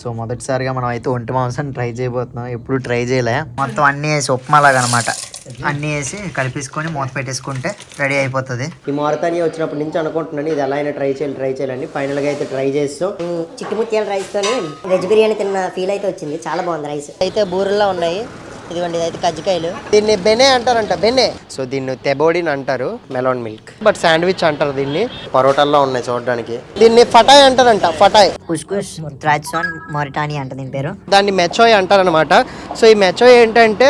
So మొదటిసారిగా మనం అయితే ఒంటి మాంసం ట్రై చేయబోతున్నాం. ఎప్పుడు ట్రై చేయలే. మొత్తం అన్నీ వేసి ఉప్మా లాగా అనమాట. అన్నీ వేసి కలిపేసుకొని మూత పెట్టేసుకుంటే రెడీ అయిపోతుంది. ఈ మారతానియా వచ్చినప్పటి నుంచి అనుకుంటున్నాను ఇది ఎలా అయినా ట్రై చేయాలని. ఫైనల్గా అయితే ట్రై చేస్తాం. చిట్టుముత్యాల రైస్ తోని వెజ్ బిర్యానీ తిన్న ఫీల్ అయితే వచ్చింది. చాలా బాగుంది. రైస్ అయితే బూరెల్లో ఉన్నాయి. ఇదిగోండి, ఇదైతే కజ్జికాయలు. దీన్ని బెనే అంటారంట, బెనే. సో దీన్ని తెబోడిన్ అంటారు, మెలాన్ మిల్క్. బట్ శాండ్విచ్ అంటారు దీన్ని. పరోటాల్లో ఉన్నాయి చూడడానికి. దీన్ని ఫటాయ్ అంటారంట, ఫటాయ్. కుస్కుస్ ట్రాడిషన్ మారిటానియా అంట దీని పేరు. దాన్ని మెచోయ్ అంటారనమాట. సో ఈ మెచోయ్ ఏంటంటే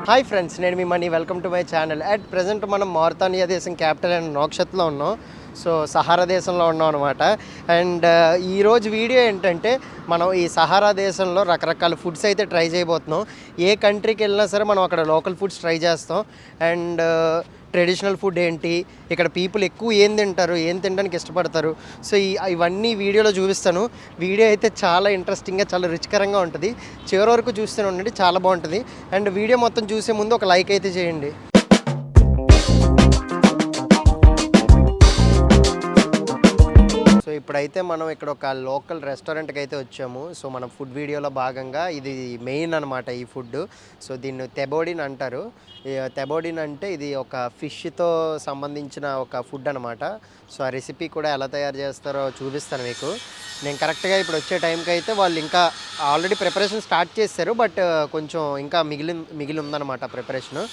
హాయ్ ఫ్రెండ్స్, నేను మీ Mani. Welcome to my channel. At present మనం మారతానియా దేశం క్యాపిటల్ అయిన నోక్షత్లో ఉన్నాం. సో సహారా దేశంలో ఉన్నాం అనమాట. అండ్ ఈరోజు వీడియో ఏంటంటే మనం ఈ సహారా దేశంలో రకరకాల ఫుడ్స్ అయితే ట్రై చేయబోతున్నాం. ఏ కంట్రీకి వెళ్ళినా సరే మనం అక్కడ లోకల్ ఫుడ్స్ ట్రై చేస్తాం. అండ్ ట్రెడిషనల్ ఫుడ్ ఏంటి, ఇక్కడ పీపుల్ ఎక్కువ ఏం తింటారు, ఏం తినడానికి ఇష్టపడతారు, సో ఇవన్నీ వీడియోలో చూపిస్తాను. వీడియో అయితే చాలా ఇంట్రెస్టింగ్గా, చాలా రుచికరంగా ఉంటుంది. చివరి వరకు చూస్తూనే ఉండండి, చాలా బాగుంటుంది. అండ్ వీడియో మొత్తం చూసే ముందు ఒక లైక్ అయితే చేయండి. సో ఇప్పుడైతే మనం ఇక్కడ ఒక లోకల్ రెస్టారెంట్కి అయితే వచ్చాము. సో మనం ఫుడ్ వీడియోలో భాగంగా ఇది మెయిన్ అనమాట ఈ ఫుడ్. సో దీన్ని తెబోడిన్ అంటారు. తెబోడిన్ అంటే ఇది ఒక ఫిష్తో సంబంధించిన ఒక ఫుడ్ అనమాట. సో ఆ రెసిపీ కూడా ఎలా తయారు చేస్తారో చూపిస్తాను మీకు. నేను కరెక్ట్గా ఇప్పుడు వచ్చే టైంకి అయితే వాళ్ళు ఇంకా ఆల్రెడీ ప్రిపరేషన్ స్టార్ట్ చేశారు, బట్ కొంచెం ఇంకా మిగిలి ఉందన్నమాట ప్రిపరేషను.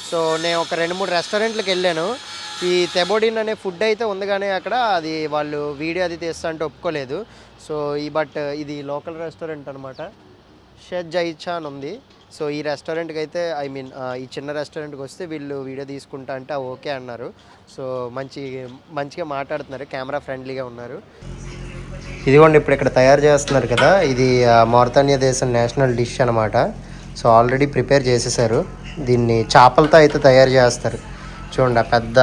సో నేను ఒక 2-3 రెస్టారెంట్లకు వెళ్ళాను. ఈ తెబోడిన్ అనే ఫుడ్ అయితే ఉంది, కానీ అక్కడ అది వాళ్ళు వీడియో అది తీస్తా అంటే ఒప్పుకోలేదు. సో బట్ ఇది లోకల్ రెస్టారెంట్ అనమాట. షెజ్ జైచా అని ఉంది. సో ఈ రెస్టారెంట్కి అయితే ఈ చిన్న రెస్టారెంట్కి వస్తే వీళ్ళు వీడియో తీసుకుంటా అంటే ఓకే అన్నారు. సో మంచిగా మాట్లాడుతున్నారు, కెమెరా ఫ్రెండ్లీగా ఉన్నారు. ఇదిగోండి, ఇప్పుడు ఇక్కడ తయారు చేస్తున్నారు కదా, ఇది మారతానియా దేశం నేషనల్ డిష్ అనమాట. సో ఆల్రెడీ ప్రిపేర్ చేసేసారు. దీన్ని చేపలతో అయితే తయారు చేస్తారు. చూడండి, పెద్ద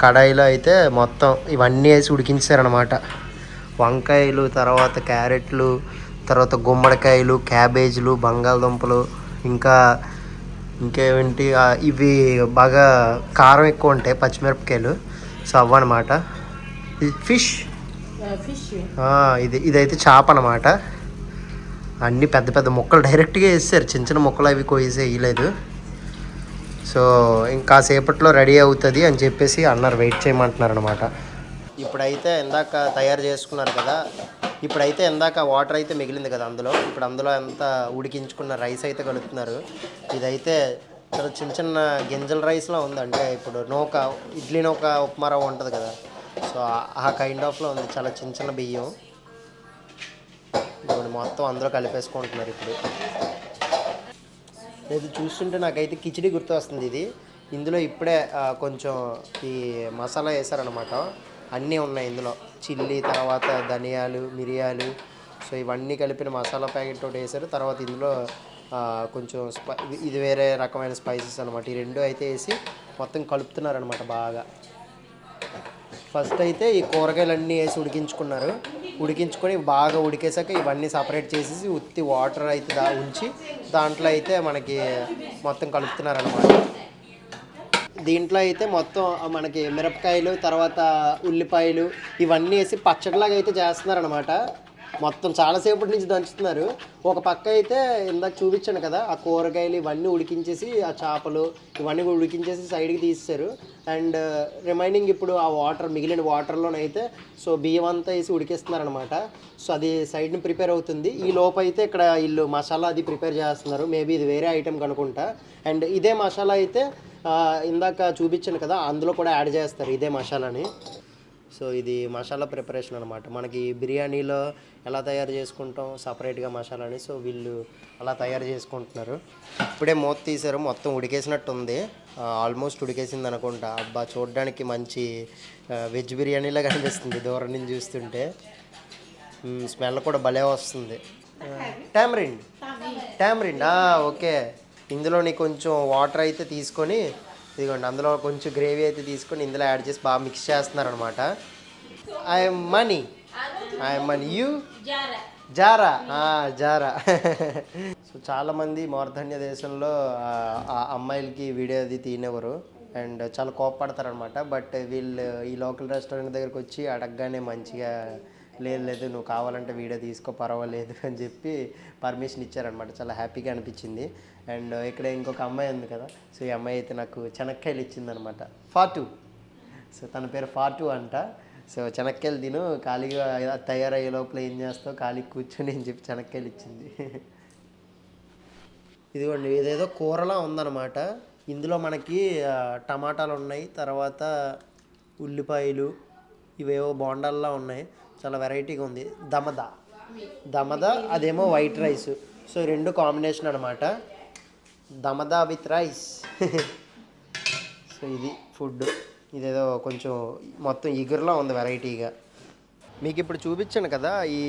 కడాయిలో అయితే మొత్తం ఇవన్నీ వేసి ఉడికించారనమాట. వంకాయలు, తర్వాత క్యారెట్లు, తర్వాత గుమ్మడికాయలు, క్యాబేజీలు, బంగాళదుంపలు, ఇంకేంటి ఇవి బాగా కారం ఎక్కువ ఉంటాయి, పచ్చిమిరపకాయలు. సో అవ్వనమాట. ఇది ఫిష్, ఇదైతే చేప అనమాట. అన్నీ పెద్ద పెద్ద ముక్కలు డైరెక్ట్గా వేస్తారు, చిన్న చిన్న ముక్కలు అవి కోసి వేయలేదు. సో ఇంకాసేపట్లో రెడీ అవుతుంది అని చెప్పేసి అన్నారు, వెయిట్ చేయమంటున్నారు అనమాట. ఇప్పుడైతే ఇందాక తయారు చేసుకున్నారు కదా, ఇప్పుడైతే ఇందాక వాటర్ అయితే మిగిలింది కదా ఇప్పుడు అందులో అంతా ఉడికించుకున్న రైస్ అయితే కలుపుతున్నారు. ఇదైతే చాలా చిన్న చిన్న గింజల రైస్లో ఉంది. అంటే ఇప్పుడు ఇడ్లీ నూక, ఉప్మా రవ్వ ఉంటుంది కదా, సో ఆ కైండ్ ఆఫ్లో ఉంది. చాలా చిన్న చిన్న బియ్యం ఇప్పుడు మొత్తం అందులో కలిపేసుకుంటున్నారు. ఇప్పుడు ఇది చూస్తుంటే నాకైతే కిచిడి గుర్తు వస్తుంది. ఇందులో ఇప్పుడే కొంచెం ఈ మసాలా వేసారనమాట. అన్నీ ఉన్నాయి ఇందులో. చిల్లీ, తర్వాత ధనియాలు, మిరియాలు, సో ఇవన్నీ కలిపిన మసాలా ప్యాకెట్ ఒకటి వేసారు. తర్వాత ఇందులో కొంచెం ఇది వేరే రకమైన స్పైసెస్ అనమాట. ఈ రెండు అయితే వేసి మొత్తం కలుపుతున్నారనమాట బాగా. ఫస్ట్ అయితే ఈ కూరగాయలన్నీ వేసి ఉడికించుకొని బాగా ఉడికేసాక ఇవన్నీ సపరేట్ చేసేసి ఉత్తి వాటర్ అయితే ఉంచి దాంట్లో అయితే మనకి మొత్తం కలుపుతున్నారనమాట. దీంట్లో అయితే మొత్తం మనకి మిరపకాయలు, తర్వాత ఉల్లిపాయలు ఇవన్నీ వేసి పచ్చడిలాగా అయితే చేస్తున్నారనమాట. మొత్తం చాలాసేపటి నుంచి దంచుతున్నారు. ఒక పక్క అయితే ఇందాక చూపించాను కదా, ఆ కూరగాయలు ఇవన్నీ ఉడికించేసి, ఆ చేపలు ఇవన్నీ ఉడికించేసి సైడ్కి తీసేశారు. అండ్ రిమైనింగ్ ఇప్పుడు ఆ మిగిలిన వాటర్లోనైతే సో బియ్యం అంతా వేసి ఉడికిస్తున్నారనమాట. సో అది సైడ్ని ప్రిపేర్ అవుతుంది. ఈ లోపు అయితే ఇక్కడ వీళ్ళు మసాలా అది ప్రిపేర్ చేస్తున్నారు. మేబీ ఇది వేరే ఐటెం కనుకుంటా. అండ్ ఇదే మసాలా అయితే ఇందాక చూపించాను కదా, అందులో కూడా యాడ్ చేస్తారు ఇదే మసాలాని. సో ఇది మసాలా ప్రిపరేషన్ అనమాట. మనకి బిర్యానీలో ఎలా తయారు చేసుకుంటాం సపరేట్గా మసాలాని, సో వీళ్ళు అలా తయారు చేసుకుంటున్నారు. ఇప్పుడే మూత తీశారు, మొత్తం ఉడికేసినట్టు ఉంది. ఆల్మోస్ట్ ఉడికేసింది అనుకుంటా. అబ్బా, చూడడానికి మంచి వెజ్ బిర్యానీలా కనిపిస్తుంది దూరం నుంచి చూస్తుంటే. స్మెల్ కూడా భలే వస్తుంది. Tamarind okay. ఇందులోని కొంచెం వాటర్ అయితే తీసుకొని, ఇదిగోండి అందులో కొంచెం గ్రేవీ అయితే తీసుకొని ఇందులో యాడ్ చేసి బాగా మిక్స్ చేస్తున్నారు అనమాట. I'm money you Zara Zara. So చాలామంది మూర్ధన్య దేశంలో ఆ అమ్మాయిలకి వీడియో అది తీయనివ్వరు అండ్ చాలా కోపపడతారనమాట. బట్ వీళ్ళు ఈ లోకల్ రెస్టారెంట్ దగ్గరికి వచ్చి అడగగానే మంచిగా లేదు నువ్వు కావాలంటే వీడియో తీసుకో పర్వాలేదు అని చెప్పి పర్మిషన్ ఇచ్చారనమాట. చాలా హ్యాపీగా అనిపించింది. అండ్ ఇక్కడ ఇంకొక అమ్మాయి ఉంది కదా, సో ఈ అమ్మాయి అయితే నాకు చెనక్కాయలు ఇచ్చిందనమాట. ఫాటు, సో తన పేరు ఫాటు అంట. సో చెనక్కాయలు తిను, ఖాళీగా తయారయ్యే లోపల ఏం చేస్తావు, ఖాళీ కూర్చొని అని చెప్పి చెనక్కాయలు ఇచ్చింది. ఇదిగోండి ఇదేదో కూరలా ఉందన్నమాట. ఇందులో మనకి టమాటాలు ఉన్నాయి, తర్వాత ఉల్లిపాయలు, ఇవేవో బోండాల్లా ఉన్నాయి. చాలా వెరైటీగా ఉంది. దమద అదేమో వైట్ రైస్. సో రెండు కాంబినేషన్ అనమాట, దమదా విత్ రైస్. సో ఇది ఫుడ్. ఇదేదో కొంచెం మొత్తం ఇగురులా ఉంది వెరైటీగా. మీకు ఇప్పుడు చూపించాను కదా, ఈ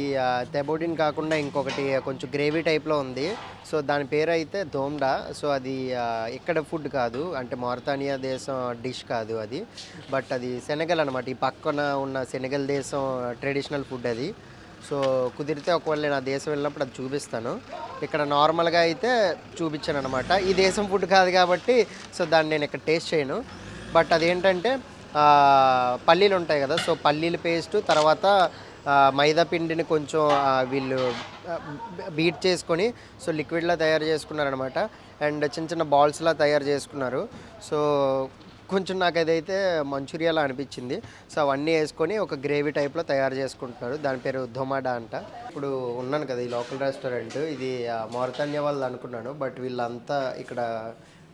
తెబోడిన్ కాకుండా ఇంకొకటి కొంచెం గ్రేవీ టైప్లో ఉంది. సో దాని పేరు అయితే దోమ్డా. సో అది ఇక్కడ ఫుడ్ కాదు, అంటే మారితానియా దేశం డిష్ కాదు అది, బట్ అది సెనగల్ అనమాట. ఈ పక్కన ఉన్న సెనగల్ దేశం ట్రెడిషనల్ ఫుడ్ అది. సో కుదిరితే ఒకవేళ నేను ఆ దేశం వెళ్ళినప్పుడు అది చూపిస్తాను. ఇక్కడ నార్మల్గా అయితే చూపించాను అనమాట. ఈ దేశం ఫుడ్ కాదు కాబట్టి సో దాన్ని నేను ఇక్కడ టేస్ట్ చేయను. బట్ అదేంటంటే పల్లీలు ఉంటాయి కదా, సో పల్లీల పేస్టు, తర్వాత మైదా పిండిని కొంచెం వీళ్ళు బీట్ చేసుకొని సో లిక్విడ్లా తయారు చేసుకున్నారనమాట. అండ్ చిన్న చిన్న బాల్స్లా తయారు చేసుకున్నారు. సో కొంచెం నాకు అదైతే మంచూరియాలా అనిపించింది. సో అవన్నీ వేసుకొని ఒక గ్రేవీ టైప్లో తయారు చేసుకుంటున్నారు. దాని పేరు ధొమాడా అంట. ఇప్పుడు ఉన్నాను కదా ఈ లోకల్ రెస్టారెంట్, ఇది మారితానియా వాళ్ళు అనుకున్నాను. బట్ వీళ్ళంతా ఇక్కడ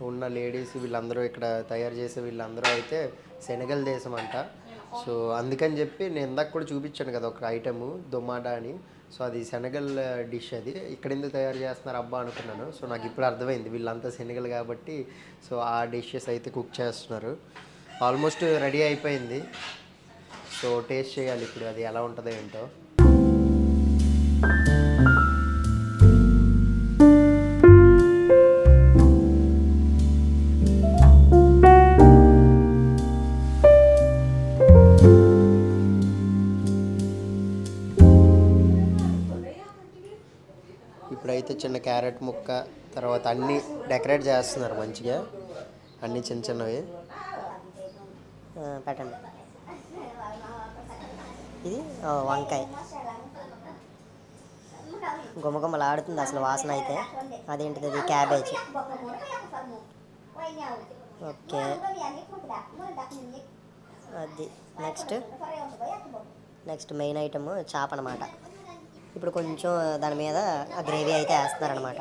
ఉన్న లేడీస్ వీళ్ళందరూ ఇక్కడ తయారు చేసే వీళ్ళందరూ అయితే సెనగల్ దేశం అంట. సో అందుకని చెప్పి నేను ఇందాక కూడా చూపించాను కదా ఒక ఐటము దొమాడా అని. సో అది సెనగల్ డిష్. అది ఇక్కడ ఎందుకు తయారు చేస్తున్నారు అబ్బా అనుకున్నాను. సో నాకు ఇప్పుడు అర్థమైంది, వీళ్ళంతా సెనగల్ కాబట్టి సో ఆ డిషెస్ అయితే కుక్ చేస్తున్నారు. ఆల్మోస్ట్ రెడీ అయిపోయింది. సో టేస్ట్ చేయాలి ఇప్పుడు అది ఎలా ఉంటుందో ఏంటో. ఇప్పుడైతే చిన్న క్యారెట్ ముక్క, తర్వాత అన్నీ డెకరేట్ చేస్తున్నారు మంచిగా, అన్నీ చిన్న చిన్నవి. పెట్టండి. ఇది వంకాయ గుమ్మగుమ్మలాడుతుంది అసలు వాసన అయితే. అదేంటిది, అది క్యాబేజ్. ఓకే, అది నెక్స్ట్ మెయిన్ ఐటమ్ చాప అనమాట. ఇప్పుడు కొంచెం దాని మీద ఆ గ్రేవీ అయితే వేస్తున్నారనమాట.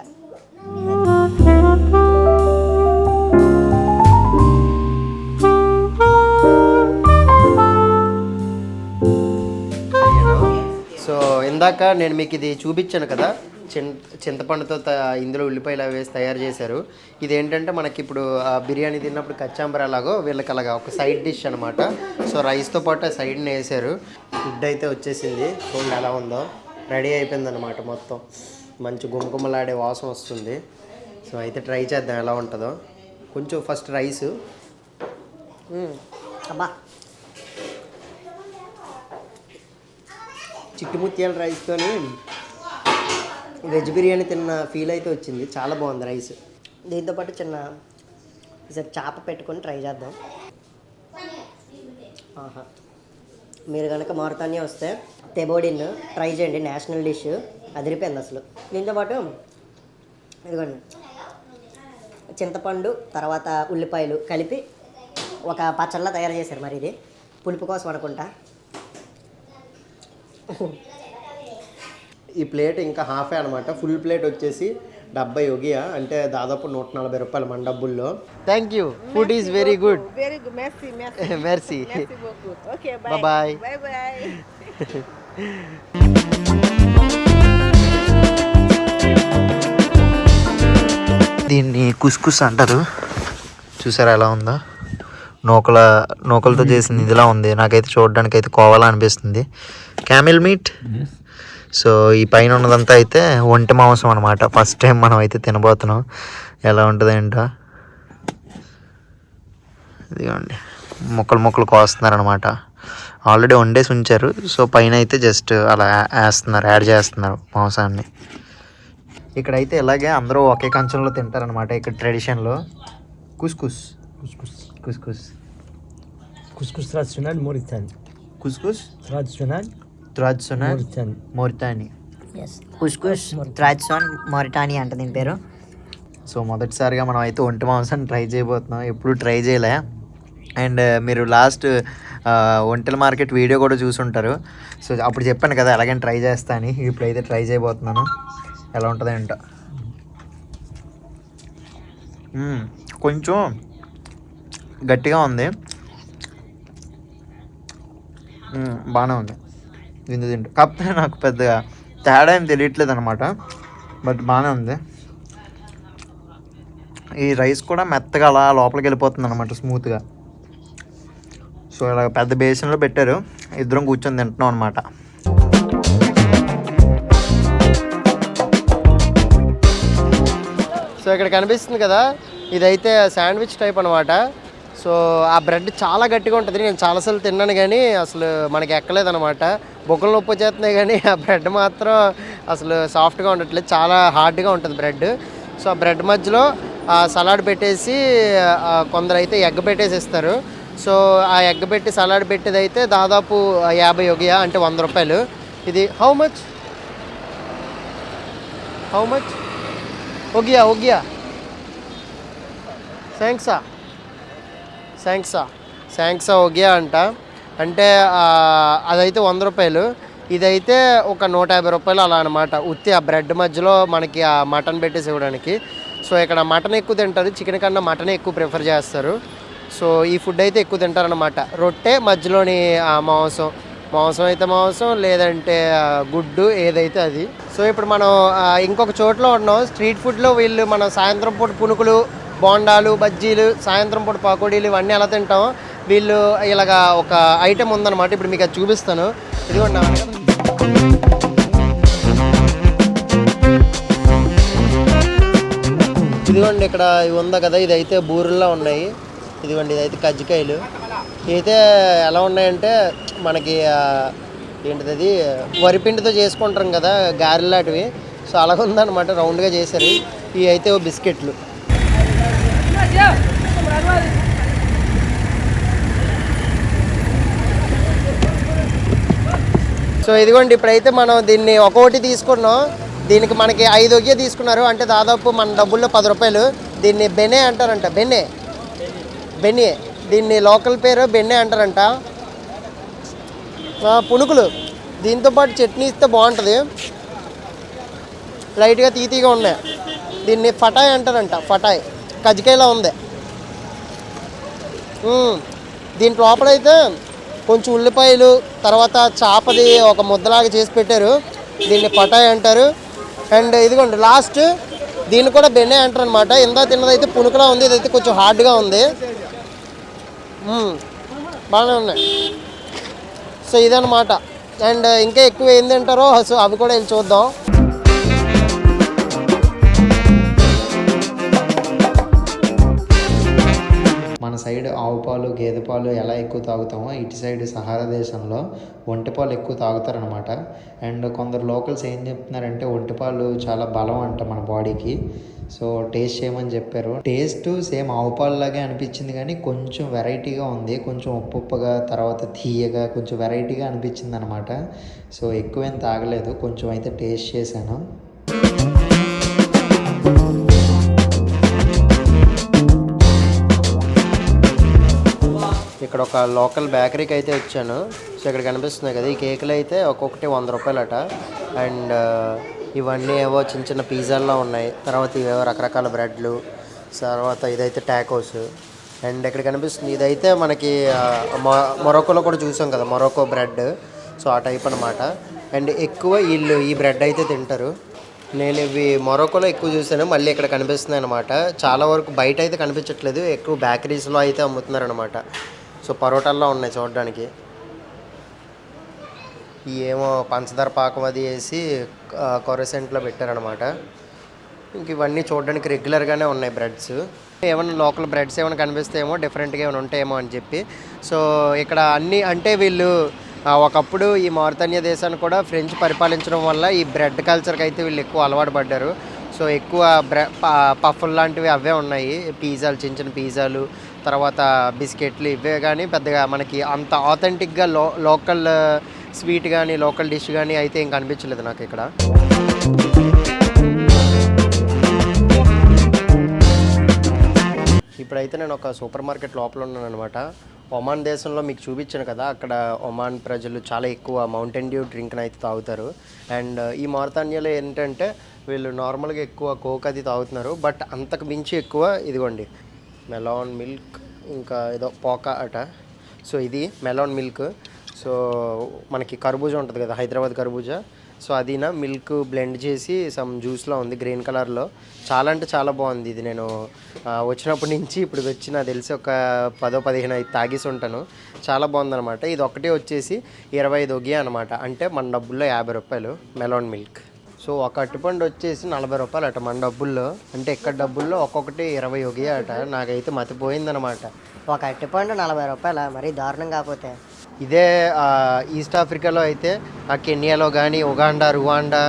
సో ఇందాక నేను మీకు ఇది చూపించాను కదా, చింతపండుతో ఇందులో ఉల్లిపాయలు వేసి తయారు చేశారు. ఇది ఏంటంటే మనకి ఇప్పుడు బిర్యానీ తిన్నప్పుడు కచ్చాంబర లాగో వీళ్ళకి అలాగా ఒక సైడ్ డిష్ అనమాట. సో రైస్తో పాటు సైడ్ని వేసారు. ఫుడ్ అయితే వచ్చేసింది, చూడండి ఎలా ఉందో. రెడీ అయిపోయిందనమాట మొత్తం. మంచి గుమ్మగుమ్మలాడే వాసన వస్తుంది. సో అయితే ట్రై చేద్దాం ఎలా ఉంటుందో. కొంచెం ఫస్ట్ రైసు. అబ్బా, చిట్టుముత్యాల రైస్తోని వెజ్ బిర్యానీ తిన్న ఫీల్ అయితే వచ్చింది. చాలా బాగుంది రైస్. దీంతోపాటు చిన్న ఈసారి చేప పెట్టుకొని ట్రై చేద్దాం. ఆహా, మీరు కనుక మారితానియా వస్తే తెబోడిన్ ట్రై చేయండి, నేషనల్ డిష్, అదిరిపోయింది అసలు. దీంతోపాటు ఇదిగోండి చింతపండు తర్వాత ఉల్లిపాయలు కలిపి ఒక పచ్చళ్ళ తయారు చేశారు. మరి ఇది పులుపు కోసం అనుకుంటా. ఈ ప్లేట్ ఇంకా హాఫే అనమాట. ఫుల్ ప్లేట్ వచ్చేసి 70 ఒగియా, అంటే దాదాపు 140 రూపాయలు మన డబ్బుల్లో. Thank you, food is very good. మెర్సీ. బాయ్. దీన్ని కుస్కుస్ అంటారు. చూసారా ఎలా ఉందో, నూకలతో చేసింది ఇదిలా ఉంది. నాకైతే చూడడానికి అయితే కోవాలా అనిపిస్తుంది. Camel meet. సో ఈ పైన ఉన్నదంతా అయితే ఒంటి మాంసం అనమాట. ఫస్ట్ టైం మనం అయితే తినబోతున్నాం, ఎలా ఉంటుంది ఏంటో. ఇదిగోండి ముక్కలు కోస్తున్నారనమాట. ఆల్రెడీ వండేసి ఉంచారు. సో పైన అయితే జస్ట్ అలా యాడ్ చేస్తున్నారు మాంసాన్ని. ఇక్కడైతే ఇలాగే అందరూ ఒకే కంచంలో తింటారనమాట. ఇక్కడ ట్రెడిషన్లో కుస్కుస్ Couscous. కుస్కుస్ Couscous traditionnel Mauritanie. కుస్కుస్ Traditionnel ట్రాడిషనల్ Mauritanie. మోరితాని. కుస్కుస్ ట్రాడిషన్ మారిటాని అంట దీని పేరు. సో మొదటిసారిగా మనం అయితే ఒంటి మాంసాన్ని ట్రై చేయబోతున్నాం. ఎప్పుడు ట్రై చేయలే. అండ్ మీరు లాస్ట్ ఒంటెల మార్కెట్ వీడియో కూడా చూసుంటారు. సో అప్పుడు చెప్పాను కదా ఎలాగైనా ట్రై చేస్తా అని. ఇప్పుడైతే ట్రై చేయబోతున్నాను. ఎలా ఉంటుంది ఏంటో. కొంచెం గట్టిగా ఉంది. బాగానే ఉంది తింటూ. కాకపోతే నాకు పెద్దగా తేడా ఏం తెలియట్లేదు అనమాట. బట్ బాగానే ఉంది. ఈ రైస్ కూడా మెత్తగా అలా లోపలికి వెళ్ళిపోతుంది అనమాట, స్మూత్గా. సో ఇలా పెద్ద బేసిన్లో పెట్టారు. ఇద్దరం కూర్చొని తింటున్నాం అనమాట. సో ఇక్కడ కనిపిస్తుంది కదా, ఇదైతే శాండ్విచ్ టైప్ అనమాట. సో ఆ బ్రెడ్ చాలా గట్టిగా ఉంటుంది. నేను చాలాసార్లు తిన్నాను కానీ అసలు మనకి ఎక్కలేదనమాట. బొక్కలు నొప్పి వచ్చేస్తున్నాయి కానీ ఆ బ్రెడ్ మాత్రం అసలు సాఫ్ట్గా ఉండట్లేదు, చాలా హార్డ్గా ఉంటుంది బ్రెడ్. సో ఆ బ్రెడ్ మధ్యలో సలాడ్ పెట్టేసి కొందరు అయితే ఎగ్ పెట్టేసి ఇస్తారు. సో ఆ ఎగ్ పెట్టి సలాడ్ పెట్టేది అయితే దాదాపు 50 ఒగియా, అంటే 100 రూపాయలు. ఇది హౌ మచ్ ఒగియా శాంక్సా ఒగియా అంట. అంటే అదైతే 100 రూపాయలు. ఇదైతే ఒక 150 రూపాయలు అలా అనమాట. ఉత్తి ఆ బ్రెడ్ మధ్యలో మనకి ఆ మటన్ పెట్టేసి ఇవ్వడానికి. సో ఇక్కడ మటన్ ఎక్కువ తింటారు, చికెన్ కన్నా మటనే ఎక్కువ ప్రిఫర్ చేస్తారు. సో ఈ ఫుడ్ అయితే ఎక్కువ తింటారనమాట. రొట్టె మధ్యలోని మాంసం అయితే మాంసం, లేదంటే గుడ్డు ఏదైతే అది. సో ఇప్పుడు మనం ఇంకొక చోట్లో ఉన్నాం. స్ట్రీట్ ఫుడ్లో వీళ్ళు మనం సాయంత్రం పూట పునుకులు, బోండాలు, బజ్జీలు, సాయంత్రం పూట పకోడీలు ఇవన్నీ ఎలా తింటాం, వీళ్ళు ఇలాగా ఒక ఐటెం ఉందన్నమాట. ఇప్పుడు మీకు అది చూపిస్తాను. ఇదిగోండి, ఇదిగోండి ఇక్కడ ఇవి ఉందా కదా, ఇదైతే బూరుల్లో ఉన్నాయి. ఇదిగోండి ఇదైతే కజ్జికాయలు. ఇదైతే ఎలా ఉన్నాయంటే మనకి ఏంటిది అది వరిపిండితో చేసుకుంటాం కదా గారెలు లాంటివి. సో అలాగ ఉందన్నమాట, రౌండ్గా చేశారు. ఇవి అయితే బిస్కెట్లు. సో ఇదిగోండి ఇప్పుడైతే మనం దీన్ని ఒక్కొక్కటి తీసుకున్నాం. దీనికి మనకి 5 ఒగియా తీసుకున్నారు, అంటే దాదాపు మన డబ్బుల్లో 10 రూపాయలు. దీన్ని బెనే అంటారంట. బెనే దీన్ని లోకల్ పేరు బెన్నే అంటారంట. పునుకులు దీంతో పాటు చట్నీ ఇస్తే బాగుంటుంది, లైట్గా తీతీగా ఉన్నాయి. దీన్ని ఫటాయ్ అంటారంట. ఫటాయ్ కజ్జికాయలా ఉంది. దీని లోపలైతే కొంచెం ఉల్లిపాయలు, తర్వాత చాపది ఒక ముద్దలాగా చేసి పెట్టారు. దీన్ని ఫటాయ్ అంటారు. అండ్ ఇదిగోండి లాస్ట్ దీన్ని కూడా బెన్నే అంటారు అనమాట. ఇందా తిన్నదైతే పునుకులా ఉంది, ఇదైతే కొంచెం హార్డ్గా ఉంది. బాగానే ఉన్నాయి. సో ఇదన్నమాట. అండ్ ఇంకా ఎక్కువ ఏం తింటారో సో అవి కూడా వెళ్ళి చూద్దాం. మన సైడ్ ఆవు పాలు, గేదె పాలు ఎలా ఎక్కువ తాగుతామో ఇటు సైడ్ సహారా దేశంలో ఒంటె పాలు ఎక్కువ తాగుతారనమాట. అండ్ కొందరు లోకల్స్ ఏం చెప్తున్నారంటే ఒంటె పాలు చాలా బలం అంట మన బాడీకి. సో టేస్ట్ చేయమని చెప్పారు. టేస్ట్ సేమ్ ఆవు పాలు లాగే అనిపించింది కానీ కొంచెం వెరైటీగా ఉంది. కొంచెం ఉప్పుగా, తర్వాత తీయగా, కొంచెం వెరైటీగా అనిపించింది అనమాట. సో ఎక్కువేం తాగలేదు, కొంచెం అయితే టేస్ట్ చేశాను. ఇక్కడ ఒక లోకల్ బేకరీకి అయితే వచ్చాను. సో ఇక్కడ కనిపిస్తున్నాయి కదా, ఈ కేకులు అయితే ఒక్కొక్కటి 100 రూపాయలట. అండ్ ఇవన్నీ ఏవో చిన్న చిన్న పిజ్జాల్లో ఉన్నాయి. తర్వాత ఇవేవో రకరకాల బ్రెడ్లు, తర్వాత ఇదైతే టాకోస్. అండ్ ఇక్కడ కనిపిస్తుంది ఇదైతే మనకి మొరొకోలో కూడా చూసాం కదా, మొరొకో బ్రెడ్. సో ఆ టైప్ అనమాట. అండ్ ఎక్కువ వీళ్ళు ఈ బ్రెడ్ అయితే తింటారు. నేను ఇవి మొరొకోలో ఎక్కువ చూసాను, మళ్ళీ ఇక్కడ కనిపిస్తున్నాయి అనమాట. చాలా వరకు బయట అయితే కనిపించట్లేదు, ఎక్కువ బేకరీస్లో అయితే అమ్ముతున్నారు అనమాట. సో పరోటాల్లో ఉన్నాయి చూడడానికి. ఏమో పంచదార పాకం అది వేసి కొరసెంట్లో పెట్టారనమాట. ఇంక ఇవన్నీ చూడడానికి రెగ్యులర్గానే ఉన్నాయి బ్రెడ్స్. ఏమైనా లోకల్ బ్రెడ్స్ ఏమైనా కనిపిస్తాయేమో, డిఫరెంట్గా ఏమైనా ఉంటాయేమో అని చెప్పి. సో ఇక్కడ అన్నీ అంటే వీళ్ళు ఒకప్పుడు ఈ మారితానియా దేశాన్ని కూడా ఫ్రెంచ్ పరిపాలించడం వల్ల ఈ బ్రెడ్ కల్చర్కి అయితే వీళ్ళు ఎక్కువ అలవాటు పడ్డారు. సో ఎక్కువ పఫ్ఫులు లాంటివి అవే ఉన్నాయి, పిజ్జాలు, చిన్న చిన్న పిజ్జాలు, తర్వాత బిస్కెట్లు ఇవే. కానీ పెద్దగా మనకి అంత ఆథెంటిక్గా లోకల్ స్వీట్ కానీ లోకల్ డిష్ కానీ అయితే ఏం కనిపించలేదు నాకు ఇక్కడ. ఇప్పుడైతే నేను ఒక సూపర్ మార్కెట్ లోపల ఉన్నాను అనమాట. ఒమాన్ దేశంలో మీకు చూపించాను కదా, అక్కడ ఒమాన్ ప్రజలు చాలా ఎక్కువ మౌంటైన్ డ్యూ డ్రింక్ని అయితే తాగుతారు. అండ్ ఈ మారితానియాలో ఏంటంటే వీళ్ళు నార్మల్గా ఎక్కువ కోక్ అది తాగుతున్నారు, బట్ అంతకు మించి ఎక్కువ ఇదిగోండి మెలాన్ మిల్క్, ఇంకా ఏదో పోకా అట. సో ఇది మెలాన్ మిల్క్. సో మనకి కర్బూజా ఉంటుంది కదా, హైదరాబాద్ కర్బూజా, సో అది మిల్క్ బ్లెండ్ చేసి సమ్ జ్యూస్లో ఉంది గ్రీన్ కలర్లో. చాలా అంటే చాలా బాగుంది. ఇది నేను వచ్చినప్పటి నుంచి ఇప్పుడు వచ్చి నాకు తెలిసి ఒక 10-15 అయితే తాగేసి ఉంటాను. చాలా బాగుందన్నమాట. ఇది ఒక్కటే వచ్చేసి 25 ఒగియా అనమాట, అంటే మన డబ్బుల్లో 50 రూపాయలు మెలాన్ మిల్క్. సో ఒక అరటిపండు వచ్చేసి 40 రూపాయలు అట మన డబ్బుల్లో, అంటే ఇక్కడ డబ్బుల్లో ఒక్కొక్కటి 20 ఒగియా అట. నాకైతే మతిపోయిందనమాట. ఒక అరటిపండు 40 రూపాయల, మరీ దారుణం కాకపోతే. ఇదే ఈస్ట్ ఆఫ్రికాలో అయితే కెన్యాలో కానీ, ఉగాండా, రువాండా,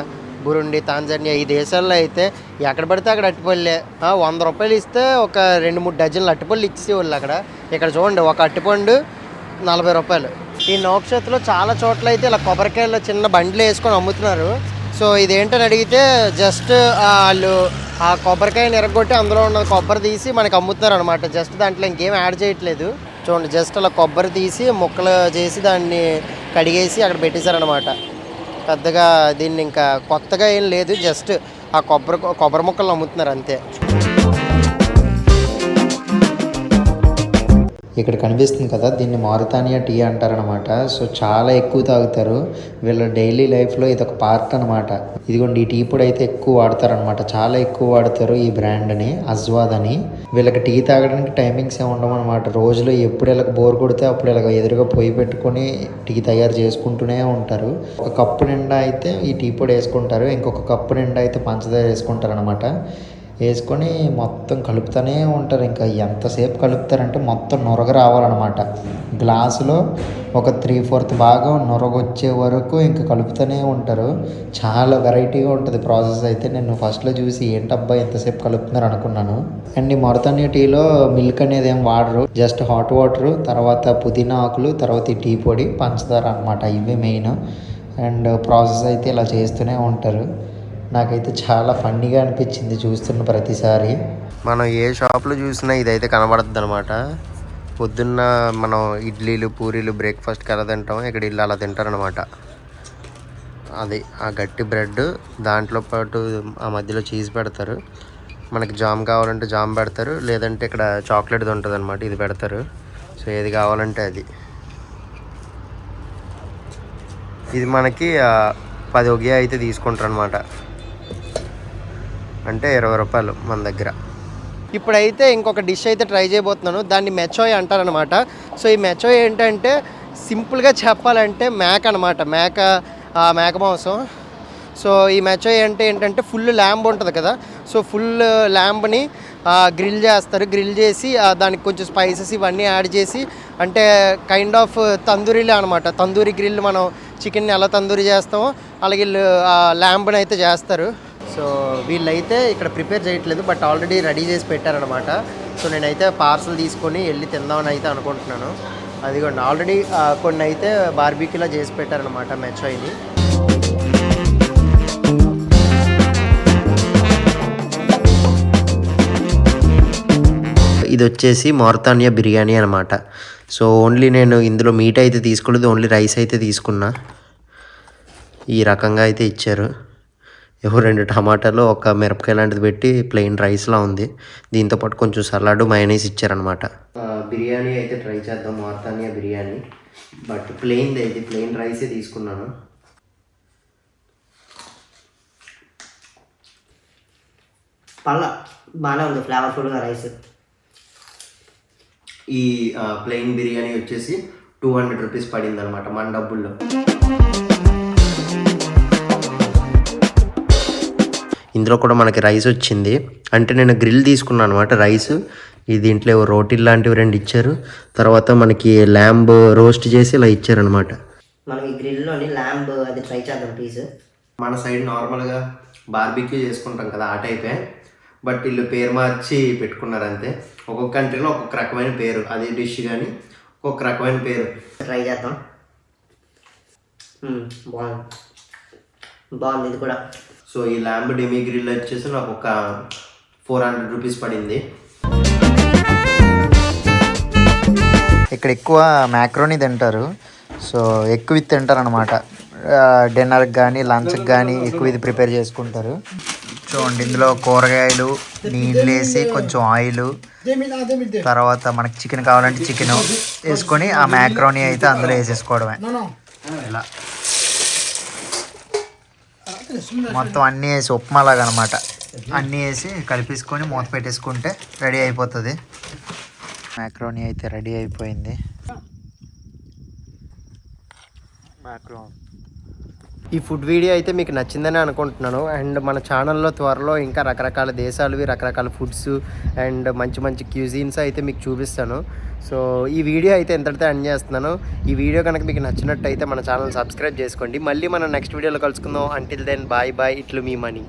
బురుండి, తాంజానియా ఈ దేశాల్లో అయితే ఎక్కడ పడితే అక్కడ అరటిపళ్ళే. 100 రూపాయలు ఇస్తే ఒక 2-3 డజన్లు అరటిపళ్ళు ఇచ్చేవాళ్ళు అక్కడ. ఇక్కడ చూడండి ఒక అరటిపండు 40 రూపాయలు. ఈ నోక్షత్లో చాలా చోట్ల అయితే ఇలా కొబ్బరికాయలు చిన్న బండ్లు వేసుకొని అమ్ముతున్నారు. సో ఇదేంటని అడిగితే జస్ట్ వాళ్ళు ఆ కొబ్బరికాయని ఎరగొట్టి అందులో ఉన్న కొబ్బరి తీసి మనకి అమ్ముతున్నారు అనమాట. జస్ట్ దాంట్లో ఇంకేం యాడ్ చేయట్లేదు. చూడండి జస్ట్ అలా కొబ్బరి తీసి ముక్కలు చేసి దాన్ని కడిగేసి అక్కడ పెట్టేశారనమాట. పెద్దగా దీన్ని ఇంకా కొత్తగా ఏం లేదు, జస్ట్ ఆ కొబ్బరి ముక్కలు అమ్ముతున్నారు అంతే. ఇక్కడ కనిపిస్తుంది కదా, దీన్ని మారితానియా టీ అంటారనమాట. సో చాలా ఎక్కువ తాగుతారు వీళ్ళ డైలీ లైఫ్లో, ఇది ఒక పార్ట్ అనమాట. ఇదిగోండి ఈ టీ పొడి అయితే ఎక్కువ వాడతారనమాట, చాలా ఎక్కువ వాడతారు ఈ బ్రాండ్ని, అజ్వాద్ అని. వీళ్ళకి టీ తాగడానికి టైమింగ్స్ ఏమి ఉండవు అనమాట. రోజులో ఎప్పుడు వీళ్ళకి బోర్ కొడితే అప్పుడు ఇలాగ ఎదురుగా పొయ్యి పెట్టుకొని టీ తయారు చేసుకుంటూనే ఉంటారు. ఒక కప్పు నిండా అయితే ఈ టీ పొడి వేసుకుంటారు, ఇంకొక కప్పు నిండా అయితే పంచదార వేసుకుంటారు అనమాట. వేసుకొని మొత్తం కలుపుతూనే ఉంటారు. ఇంకా ఎంతసేపు కలుపుతారంటే మొత్తం నొరగ రావాలన్నమాట. గ్లాసులో ఒక 3/4 భాగం నొరగ వచ్చే వరకు ఇంకా కలుపుతూనే ఉంటారు. చాలా వెరైటీగా ఉంటుంది ప్రాసెస్ అయితే. నేను ఫస్ట్లో చూసి ఏంటబ్బా ఎంతసేపు కలుపుతున్నారు అనుకున్నాను. అండ్ ఈ మారితానియా టీలో మిల్క్ అనేది ఏం వాడరు, జస్ట్ హాట్ వాటర్, తర్వాత పుదీనా ఆకులు, తర్వాత ఈ టీ పొడి, పంచదార అనమాట. ఇవే మెయిన్. అండ్ ప్రాసెస్ అయితే ఇలా చేస్తూనే ఉంటారు. నాకైతే చాలా ఫన్నీగా అనిపించింది చూస్తున్న ప్రతిసారి. మనం ఏ షాప్లో చూసినా ఇదైతే కనబడుతుంది అనమాట. పొద్దున్న మనం ఇడ్లీలు, పూరీలు బ్రేక్ఫాస్ట్కి ఎలా తింటామో ఇక్కడ ఇల్లు అలా తింటారనమాట. అది ఆ గట్టి బ్రెడ్, దాంట్లో పాటు ఆ మధ్యలో చీజ్ పెడతారు. మనకి జామ్ కావాలంటే జామ్ పెడతారు, లేదంటే ఇక్కడ చాక్లెట్ది ఉంటుంది అనమాట, ఇది పెడతారు. సో ఏది కావాలంటే అది. ఇది మనకి 10 ఒగియా అయితే తీసుకుంటారు అనమాట, అంటే 20 రూపాయలు మన దగ్గర. ఇప్పుడైతే ఇంకొక డిష్ అయితే ట్రై చేయబోతున్నాను. దాన్ని మెచోయ్ అంటారనమాట. సో ఈ మెచోయ్ ఏంటంటే సింపుల్గా చెప్పాలంటే మేక అనమాట, మేక మాంసం. సో ఈ మెచోయ్ అంటే ఏంటంటే ఫుల్ ల్యాంబ్ ఉంటుంది కదా, సో ఫుల్ ల్యాంబ్ని గ్రిల్ చేస్తారు. గ్రిల్ చేసి దానికి కొంచెం స్పైసెస్ ఇవన్నీ యాడ్ చేసి, అంటే కైండ్ ఆఫ్ తందూరీలే అనమాట. తందూరి గ్రిల్ మనం చికెన్ని ఎలా తందూరి చేస్తామో అలాగే ల్యాంబ్ని అయితే చేస్తారు. సో వీళ్ళైతే ఇక్కడ ప్రిపేర్ చేయట్లేదు, బట్ ఆల్రెడీ రెడీ చేసి పెట్టారనమాట. సో నేనైతే పార్సల్ తీసుకొని వెళ్ళి తిందామని అయితే అనుకుంటున్నాను. అదిగోండి ఆల్రెడీ కొన్ని అయితే బార్బీక్యూలా చేసి పెట్టారనమాట మెచోయ్ని. ఇది వచ్చేసి మారితానియా బిర్యానీ అనమాట. సో ఓన్లీ నేను ఇందులో మీట్ అయితే తీసుకోలేదు, ఓన్లీ రైస్ అయితే తీసుకున్నా. ఈ రకంగా అయితే ఇచ్చారు. 2 టమాటాలు, ఒక మిరపకాయ లాంటిది పెట్టి ప్లెయిన్ రైస్లా ఉంది. దీంతోపాటు కొంచెం సలాడ్, మయోనీస్ ఇచ్చారనమాట. బిర్యానీ అయితే ట్రై చేద్దాం, మారితానియా బిర్యానీ. బట్ ప్లెయిన్ రైసే తీసుకున్నాను. పళ్ళ బాగానే ఉంది, ఫ్లేవర్ఫుల్గా రైస్. ఈ ప్లెయిన్ బిర్యానీ వచ్చేసి 200 రూపీస్ పడింది అనమాట మన డబ్బుల్లో. ఇందులో కూడా మనకి రైస్ వచ్చింది. అంటే నేను గ్రిల్ తీసుకున్నాను అనమాట రైస్. ఈ దీంట్లో రోటీలు లాంటివి 2 ఇచ్చారు. తర్వాత మనకి ల్యాంబ్ రోస్ట్ చేసి ఇలా ఇచ్చారనమాట. మనం ఈ గ్రిల్లోని ల్యాంబ్ అది ట్రై చేద్దాం పీస్. మన సైడ్ నార్మల్గా బార్బిక్యూ చేసుకుంటాం కదా ఆ టైపే, బట్ వీళ్ళు పేరు మార్చి పెట్టుకున్నారు అంతే. ఒక్కొక్క కంట్రీలో ఒక్కొక్క రకమైన పేరు, అది డిష్ కానీ ఒక్కొక్క రకమైన పేరు. ట్రై చేద్దాం. బాగుంది ఇది కూడా. సో ఈ ల్యాంబ్ డెమీ గ్రిల్ వచ్చేసి నాకు ఒక 400 రూపీస్ పడింది. ఇక్కడ ఎక్కువ మ్యాక్రోని తింటారు. సో ఎక్కువ ఇది తింటారు అనమాట. డిన్నర్కి కానీ లంచ్కి కానీ ఎక్కువ ఇది ప్రిపేర్ చేసుకుంటారు. చూడండి, ఇందులో కూరగాయలు, నీళ్ళు వేసి కొంచెం ఆయిల్, తర్వాత మనకి చికెన్ కావాలంటే చికెన్ వేసుకొని ఆ మ్యాక్రోని అయితే అందులో వేసేసుకోవడమే. ఇలా మొత్తం అన్నీ వేసి ఉప్మాలాగా అనమాట. అన్నీ వేసి కలిపేసుకొని మూత పెట్టేసుకుంటే రెడీ అయిపోతుంది. మ్యాక్రోని అయితే రెడీ అయిపోయింది. ఈ ఫుడ్ వీడియో అయితే మీకు నచ్చిందని అనుకుంటున్నాను. అండ్ మన ఛానల్లో త్వరలో ఇంకా రకరకాల దేశాలవి, రకరకాల ఫుడ్స్ అండ్ మంచి మంచి క్యూజిన్స్ అయితే మీకు చూపిస్తాను. సో ఈ వీడియో అయితే ఎంతటితో ఎండ్ చేస్తున్నాను. ఈ వీడియో కనుక మీకు నచ్చినట్టయితే మన ఛానల్ సబ్స్క్రైబ్ చేసుకోండి. మళ్ళీ మనం నెక్స్ట్ వీడియోలో కలుసుకుందాం. Until then bye bye. ఇట్లు మీ మనీ.